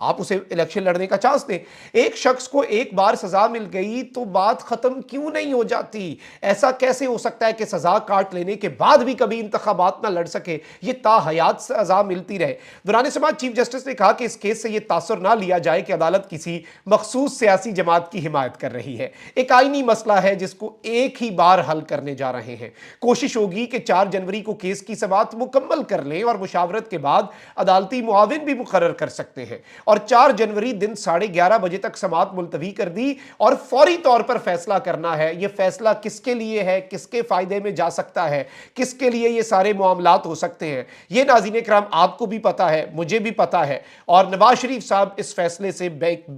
آپ اسے الیکشن لڑنے کا چانس دیں. ایک شخص کو ایک بار سزا مل گئی تو بات ختم کیوں نہیں ہو جاتی؟ ایسا کیسے ہو سکتا ہے کہ سزا کاٹ لینے کے بعد بھی کبھی انتخابات نہ لڑ سکے، یہ تا حیات سزا ملتی رہے؟ دوران سماعت چیف جسٹس نے کہا کہ اس کیس سے یہ تاثر نہ لیا جائے کہ عدالت کسی مخصوص سیاسی جماعت کی حمایت کر رہی ہے. ایک آئینی مسئلہ ہے جس کو ایک ہی بار حل کرنے جا رہے ہیں. کوشش ہوگی کہ 4 جنوری کو کیس کی سماعت مکمل کر لیں اور مشاورت کے بعد عدالتی معاون بھی مقرر کر سکتے ہیں، اور 4 جنوری دن 11:30 بجے تک سماعت ملتوی کر دی اور فوری طور پر فیصلہ کرنا ہے. یہ فیصلہ کس کے لیے ہے، کس کے فائدے میں جا سکتا ہے، کس کے لیے یہ سارے معاملات ہو سکتے ہیں، یہ ناظرین کرام آپ کو بھی پتا ہے، مجھے بھی پتا ہے، اور نواز شریف صاحب اس فیصلے سے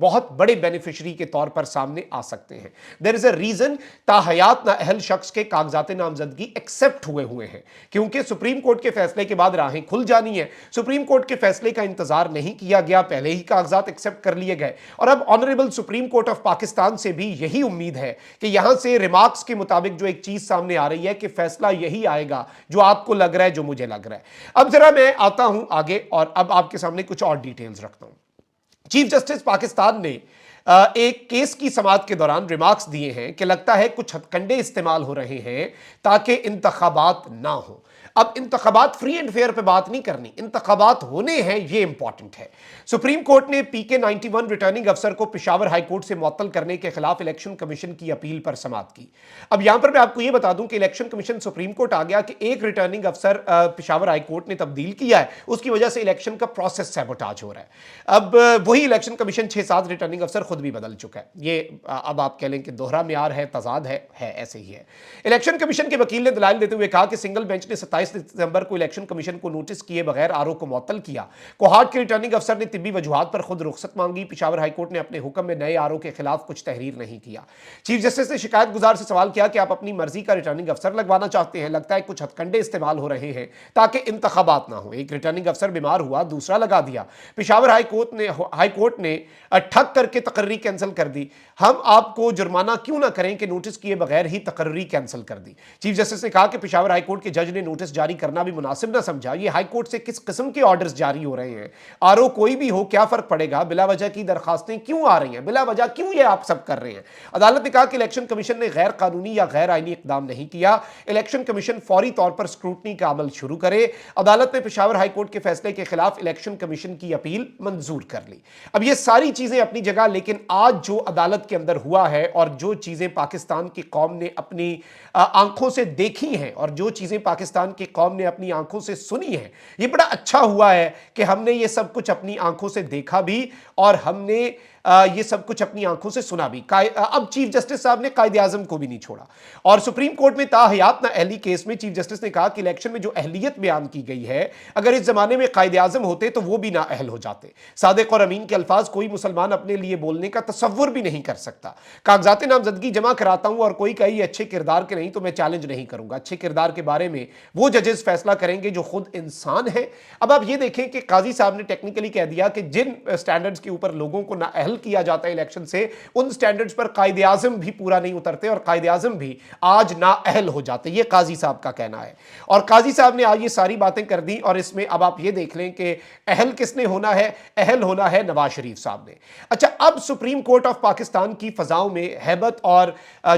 بہت بڑے بینیفیشری کے طور پر سامنے آ سکتے ہیں. دیر از اے ریزن تاحیات نااہل شخص کے کاغذات نامزدگی ایکسپٹ ہوئے ہیں، کیونکہ سپریم کورٹ کے فیصلے کے بعد راہیں کھل جانی ہے. سپریم کورٹ کے فیصلے کا انتظار نہیں کیا گیا، پہلے ہی کاغذات ایکسپٹ کر لیے گئے. اور اب honourable supreme court of Pakistan سے بھی یہی امید ہے کہ یہاں سے ریمارکس کے مطابق جو ایک چیز سامنے آ رہی ہے کہ فیصلہ یہی آئے گا جو آپ کو لگ رہا ہے، جو مجھے لگ رہا ہے. اب ذرا میں آتا ہوں آگے اور اب آپ کے سامنے کچھ اور ڈیٹیلز رکھتا ہوں. چیف جسٹس پاکستان نے ایک کیس کی سماعت کے دوران ریمارکس دیے ہیں کہ لگتا ہے کچھ ہتھ کنڈے استعمال ہو رہے ہیں تاکہ انتخابات نہ ہوں. اب انتخابات فری اینڈ فیئر پہ بات نہیں کرنی، انتخابات ہونے ہیں، یہ امپورٹنٹ ہے. سپریم کورٹ نے PK-91 ریٹرننگ افسر کو پشاور ہائی کورٹ سے معطل کرنے کے خلاف الیکشن کمیشن کی اپیل پر سماعت کی. اب یہاں پر میں آپ کو یہ بتا دوں کہ الیکشن کمیشن سپریم کورٹ آ گیا کہ ایک ریٹرننگ افسر پشاور ہائی کورٹ نے تبدیل کیا ہے، اس کی وجہ سے الیکشن کا پروسیس سیبوٹاج ہو رہا ہے. اب وہی الیکشن کمیشن 6-7 ریٹرننگ افسر خود بھی بدل چکا ہے. یہ اب آپ کہہ لیں کہ دوہرا معیار ہے، تضاد ہے ایسے ہی ہے. الیکشن کمیشن کے وکیل نے دلائل دیتے ہوئے کہا کہ سنگل بینچ نے 27 دسمبر کو الیکشن کمیشن کو نوٹس کیے بغیر RO کو معطل کیا. کوہاٹ کے ریٹرننگ افسر نے طبی وجوہات پر خود رخصت مانگی. پشاور ہائی کورٹ نے اپنے حکم میں نئے RO کے خلاف کچھ تحریر نہیں کیا. چیف جسٹس نے شکایت گزار سے سوال کیا کہ آپ اپنی مرضی کا ریٹرننگ افسر لگوانا چاہتے ہیں، لگتا ہے کچھ ہتھ کنڈے استعمال ہو رہے ہیں تاکہ انتخابات نہ ہوں. ایک ریٹرننگ افسر بیمار ہوا، دوسرا لگا دیا. پشاور ہائی کورٹ نے ٹھگ کر کے تقرری کینسل کر دی. ہم آپ کو جرمانہ کیوں نہ کریں کہ نوٹس کیے بغیر ہی تقرری کینسل کر دی. چیف جسٹس نے کہا کہ پشاور ہائی کورٹ کے جج نے نوٹس جاری کرنا بھی مناسب نہ سمجھا. یہ ہائی کورٹ سے کس قسم کے آرڈرز جاری ہو رہے ہیں؟ RO کوئی بھی ہو، کیا فرق پڑے گا؟ بلا وجہ کی درخواستیں کیوں آ رہی ہیں؟ بلا وجہ کیوں یہ آپ سب کر رہے ہیں؟ عدالت نے کہا کہ الیکشن کمیشن نے غیر قانونی یا غیر آئینی اقدام نہیں کیا. الیکشن کمیشن فوری طور پر اسکروٹنی کا عمل شروع کرے. عدالت نے پشاور ہائی کورٹ کے فیصلے کے خلاف الیکشن کمیشن کی اپیل منظور کر لی. اب یہ ساری چیزیں اپنی جگہ، لیکن آج جو عدالت کے اندر ہوا ہے اور جو چیزیں پاکستان کی قوم نے اپنی آنکھوں سے دیکھی ہیں اور جو چیزیں پاکستان کی قوم نے اپنی آنکھوں سے سنی ہیں، یہ بڑا اچھا ہوا ہے کہ ہم نے یہ سب کچھ اپنی آنکھوں سے دیکھا بھی اور ہم نے یہ سب کچھ اپنی آنکھوں سے سنا بھی. اب چیف جسٹس صاحب نے قائد اعظم کو بھی نہیں چھوڑا، اور سپریم کورٹ میں تاحیات نااہلی کیس میں چیف جسٹس نے کہا کہ الیکشن میں جو اہلیت بیان کی گئی ہے، اگر اس زمانے میں قائد اعظم ہوتے تو وہ بھی نااہل ہو جاتے. صادق اور امین کے الفاظ کوئی مسلمان اپنے لیے بولنے کا تصور بھی نہیں کر سکتا. کاغذات نامزدگی جمع کراتا ہوں اور کوئی کہے یہ اچھے کردار کے نہیں تو میں چیلنج نہیں کروں گا. اچھے کردار کے بارے میں وہ ججز فیصلہ کریں گے جو خود انسان ہیں. اب آپ یہ دیکھیں کہ قاضی صاحب نے ٹیکنیکلی کہہ دیا کہ جن سٹینڈرڈز کے اوپر لوگوں کو نااہل کیا جاتا ہے الیکشن سے، ان سٹینڈرڈز پر قائد اعظم بھی پورا نہیں اترتے اور قائد اعظم بھی آج نااہل ہو جاتے. یہ قاضی صاحب کا کہنا ہے، اور قاضی صاحب نے آج یہ ساری باتیں کر دی. اور اس میں اب آپ یہ دیکھ لیں کہ اہل کس نے ہونا ہے؟ اہل ہونا ہے نواز شریف صاحب نے. اچھا، اب سپریم کورٹ آف پاکستان کی فضاؤں میں ہیبت اور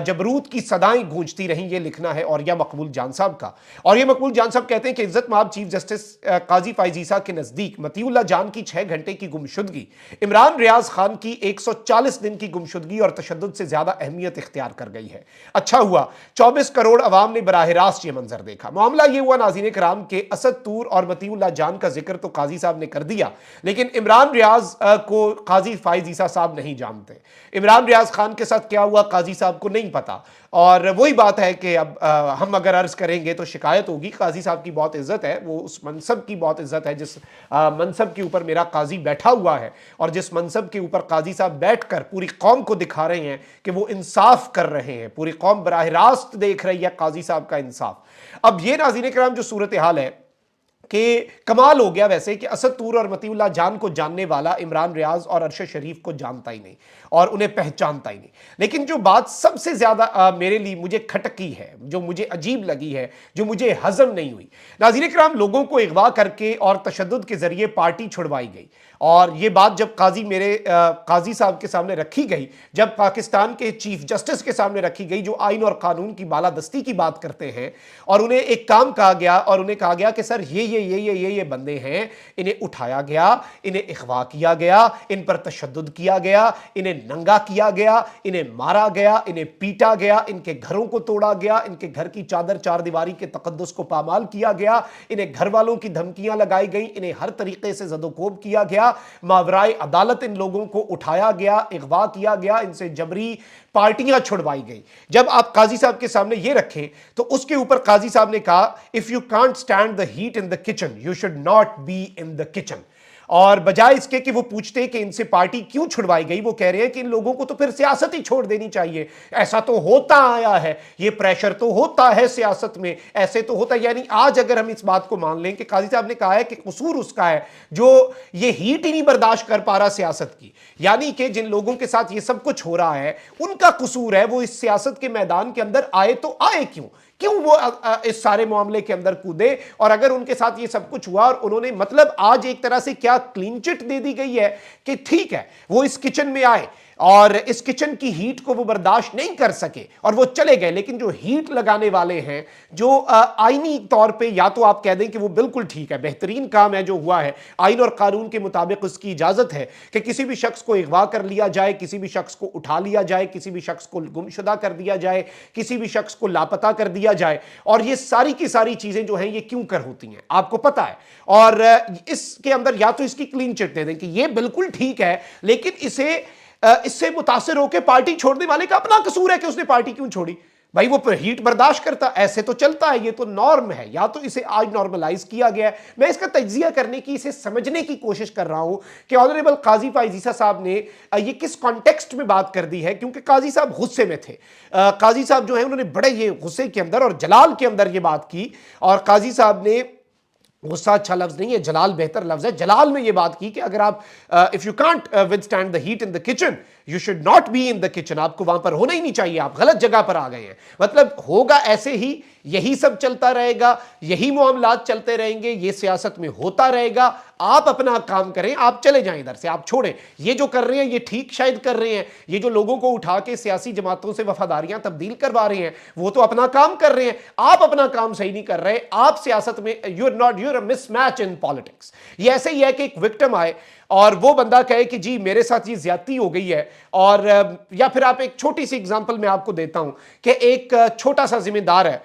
جبروت کی صدائیں گونجتی رہیں، یہ لکھنا ہے اوریہ مقبول جان صاحب کا. اوریہ مقبول جان صاحب کہتے ہیں کہ عزت مآب چیف جسٹس قاضی فائز عیسیٰ کے نزدیک مطیع اللہ جان کی 6 گھنٹے کی گمشدگی عمران ریاض خان کی 140 دن کی گمشدگی اور تشدد سے زیادہ اہمیت اختیار کر گئی ہے. اچھا ہوا 24 کروڑ عوام نے براہ راست یہ منظر دیکھا. معاملہ یہ ہوا ناظرین کرام کہ اسد طور اور مطیع اللہ جان کا ذکر تو قاضی صاحب نے کر دیا، لیکن عمران ریاض کو قاضی فائز عیسیٰ صاحب نہیں جانتے. عمران ریاض خان کے ساتھ کیا ہوا قاضی صاحب کو نہیں پتا. اور وہی بات ہے کہ اب ہم اگر عرض کریں گے تو شکایت ہوگی. قاضی صاحب کی بہت عزت ہے، وہ اس منصب کی بہت عزت ہے جس منصب کے اوپر میرا قاضی بیٹھا ہوا ہے، اور جس منصب کے اوپر قاضی صاحب بیٹھ کر پوری قوم کو دکھا رہے ہیں کہ وہ انصاف کر رہے ہیں. پوری قوم براہ راست دیکھ رہی ہے قاضی صاحب کا انصاف. اب یہ ناظرین کرام جو صورتحال ہے کہ کمال ہو گیا ویسے کہ اسد طور اور مطیع اللہ جان کو جاننے والا عمران ریاض اور ارشد شریف کو جانتا ہی نہیں اور انہیں پہچانتا ہی نہیں. لیکن جو بات سب سے زیادہ میرے لیے مجھے کھٹکی ہے، جو مجھے عجیب لگی ہے، جو مجھے ہضم نہیں ہوئی، ناظرین کرام، لوگوں کو اغوا کر کے اور تشدد کے ذریعے پارٹی چھڑوائی گئی. اور یہ بات جب قاضی صاحب کے سامنے رکھی گئی، جب پاکستان کے چیف جسٹس کے سامنے رکھی گئی جو آئین اور قانون کی بالادستی کی بات کرتے ہیں، اور انہیں ایک کام کہا گیا اور انہیں کہا گیا کہ سر یہ بندے ہیں، انہیں اٹھایا گیا، انہیں اغوا کیا گیا، ان پر تشدد کیا گیا، انہیں ننگا کیا گیا، انہیں مارا گیا، انہیں پیٹا گیا، ان کے گھروں کو توڑا گیا، ان کے گھر کی چادر چار دیواری کے تقدس کو پامال کیا گیا، انہیں گھر والوں کی دھمکیاں لگائی گئیں، انہیں ہر طریقے سے زد و کوب کیا گیا، ماورائے عدالت ان لوگوں کو اٹھایا گیا، اغوا کیا گیا، ان سے جبری پارٹیاں چھڑوائی گئی. جب آپ قاضی صاحب کے سامنے یہ رکھیں تو اس کے اوپر قاضی صاحب نے کہا if you can't stand the heat in the kitchen you should not be in the kitchen. اور بجائے اس کے کہ وہ پوچھتے کہ ان سے پارٹی کیوں چھڑوائی گئی، وہ کہہ رہے ہیں کہ ان لوگوں کو تو پھر سیاست ہی چھوڑ دینی چاہیے، ایسا تو ہوتا آیا ہے، یہ پریشر تو ہوتا ہے سیاست میں، ایسے تو ہوتا ہے. یعنی آج اگر ہم اس بات کو مان لیں کہ قاضی صاحب نے کہا ہے کہ قصور اس کا ہے جو یہ ہیٹ ہی نہیں برداشت کر پا رہا سیاست کی، یعنی کہ جن لوگوں کے ساتھ یہ سب کچھ ہو رہا ہے ان کا قصور ہے، وہ اس سیاست کے میدان کے اندر آئے تو آئے کیوں وہ اس سارے معاملے کے اندر کودے. اور اگر ان کے ساتھ یہ سب کچھ ہوا اور انہوں نے مطلب آج ایک طرح سے کیا کلین چٹ دے دی گئی ہے کہ ٹھیک ہے وہ اس کچن میں آئے اور اس کچن کی ہیٹ کو وہ برداشت نہیں کر سکے اور وہ چلے گئے، لیکن جو ہیٹ لگانے والے ہیں، جو آئینی طور پہ یا تو آپ کہہ دیں کہ وہ بالکل ٹھیک ہے، بہترین کام ہے جو ہوا ہے، آئین اور قانون کے مطابق اس کی اجازت ہے کہ کسی بھی شخص کو اغوا کر لیا جائے، کسی بھی شخص کو اٹھا لیا جائے، کسی بھی شخص کو گمشدہ کر دیا جائے، کسی بھی شخص کو لاپتہ کر دیا جائے. اور یہ ساری کی ساری چیزیں جو ہیں یہ کیوں کر ہوتی ہیں آپ کو پتا ہے. اور اس کے اندر یا تو اس کی کلین چٹ دے دیں کہ یہ بالکل ٹھیک ہے، لیکن اس سے متاثر ہو کے پارٹی چھوڑنے والے کا اپنا قصور ہے کہ اس نے پارٹی کیوں چھوڑی. بھائی وہ ہیٹ برداشت کرتا، ایسے تو چلتا ہے، یہ تو نارم ہے، یا تو اسے آج نارملائز کیا گیا ہے. میں اس کا تجزیہ کرنے کی، اسے سمجھنے کی کوشش کر رہا ہوں کہ آنریبل قاضی فائز عیسیٰ صاحب نے یہ کس کانٹیکسٹ میں بات کر دی ہے، کیونکہ قاضی صاحب غصے میں تھے. قاضی صاحب جو ہیں انہوں نے بڑے یہ غصے کے اندر اور جلال کے اندر یہ بات کی، اور قاضی صاحب نے، غصہ اچھا لفظ نہیں ہے، جلال بہتر لفظ ہے، جلال میں یہ بات کی کہ اگر آپ if you can't withstand the heat in the kitchen you should not be in the kitchen، آپ کو وہاں پر ہونا ہی نہیں چاہیے، آپ غلط جگہ پر آ گئے ہیں. مطلب ہوگا ایسے ہی، یہی سب چلتا رہے گا، یہی معاملات چلتے رہیں گے، یہ سیاست میں ہوتا رہے گا. آپ اپنا کام کریں، آپ چلے جائیں ادھر سے، آپ چھوڑیں. یہ جو کر رہے ہیں یہ ٹھیک شاید کر رہے ہیں، یہ جو لوگوں کو اٹھا کے سیاسی جماعتوں سے وفاداریاں تبدیل کروا رہے ہیں وہ تو اپنا کام کر رہے ہیں، آپ اپنا کام صحیح نہیں کر رہے. آپ سیاست میں you're a mismatch in politics. یہ ایسے ہی ہے کہ ایک وکٹم آئے اور وہ بندہ کہے کہ جی میرے ساتھ یہ زیادتی ہو گئی ہے، اور یا پھر آپ ایک چھوٹی سی اگزامپل میں آپ کو دیتا ہوں کہ ایک چھوٹا سا ذمہ دار ہے،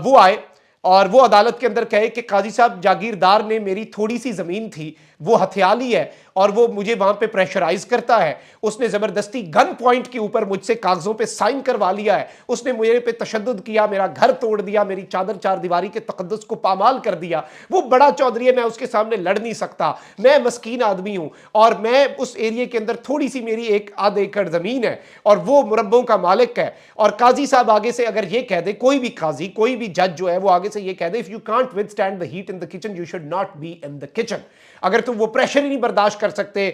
وہ آئے اور وہ عدالت کے اندر کہے کہ قاضی صاحب جاگیردار نے میری تھوڑی سی زمین تھی وہ ہتھیا لی ہے اور وہ مجھے وہاں پہ پریشرائز کرتا ہے، اس نے زبردستی گن پوائنٹ کے اوپر مجھ سے کاغذوں پہ سائن کروا لیا ہے، اس نے میرے پہ تشدد کیا، میرا گھر توڑ دیا، میری چادر چار دیواری کے تقدس کو پامال کر دیا. وہ بڑا چودھری ہے، میں اس کے سامنے لڑ نہیں سکتا، میں مسکین آدمی ہوں اور میں اس ایریے کے اندر تھوڑی سی میری ایک آدھ ایکڑ زمین ہے اور وہ مربوں کا مالک ہے. اور قاضی صاحب آگے سے اگر یہ کہہ دے، کوئی بھی قاضی، کوئی بھی جج جو ہے وہ آگے سے یہ کہہ دے if you can't withstand the heat in the kitchen you should not be in the kitchen. اگر تم وہ پریشر ہی نہیں برداشت کر سکتے،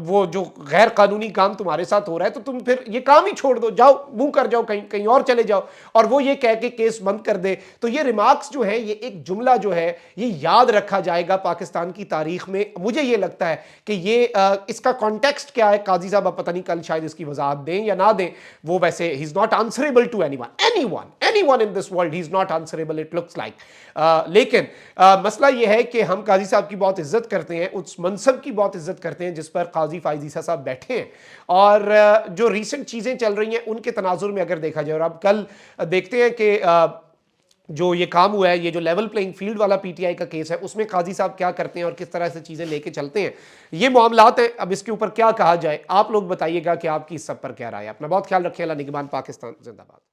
وہ جو غیر قانونی کام تمہارے ساتھ ہو رہا ہے، تو تم پھر یہ کام ہی چھوڑ دو، جاؤ منہ کر جاؤ، کہیں اور چلے جاؤ. اور وہ یہ کہہ کے کیس بند کر دے. تو یہ ریمارکس جو ہیں، یہ ایک جملہ جو ہے یہ یاد رکھا جائے گا پاکستان کی تاریخ میں. مجھے یہ لگتا ہے کہ یہ اس کا کانٹیکسٹ کیا ہے، قاضی صاحب اب پتہ نہیں کل شاید اس کی وضاحت دیں یا نہ دیں. وہ ویسے ہی is not answerable to anyone in this world, he is not answerable it looks like. لیکن مسئلہ یہ ہے کہ ہم قاضی صاحب کی بہت عزت کرتے ہیں، اس منصب کی بہت عزت کرتے ہیں جس پر قاضی فائز عیسیٰ صاحب بیٹھے ہیں. اور جو ریسنٹ چیزیں چل رہی ہیں ان کے تناظر میں اگر دیکھا جائے، اور اب کل دیکھتے ہیں کہ جو یہ کام ہوا ہے، یہ جو لیول پلینگ فیلڈ والا پی ٹی آئی کا کیس ہے، اس میں قاضی صاحب کیا کرتے ہیں اور کس طرح سے چیزیں لے کے چلتے ہیں، یہ معاملات ہیں. اب اس کے اوپر کیا کہا جائے، آپ لوگ بتائیے گا کہ آپ کی اس سب پر کیا رائے ہے. اپنا بہت خیال رکھیں. اللہ نگہبان. پاکستان زندہ باد.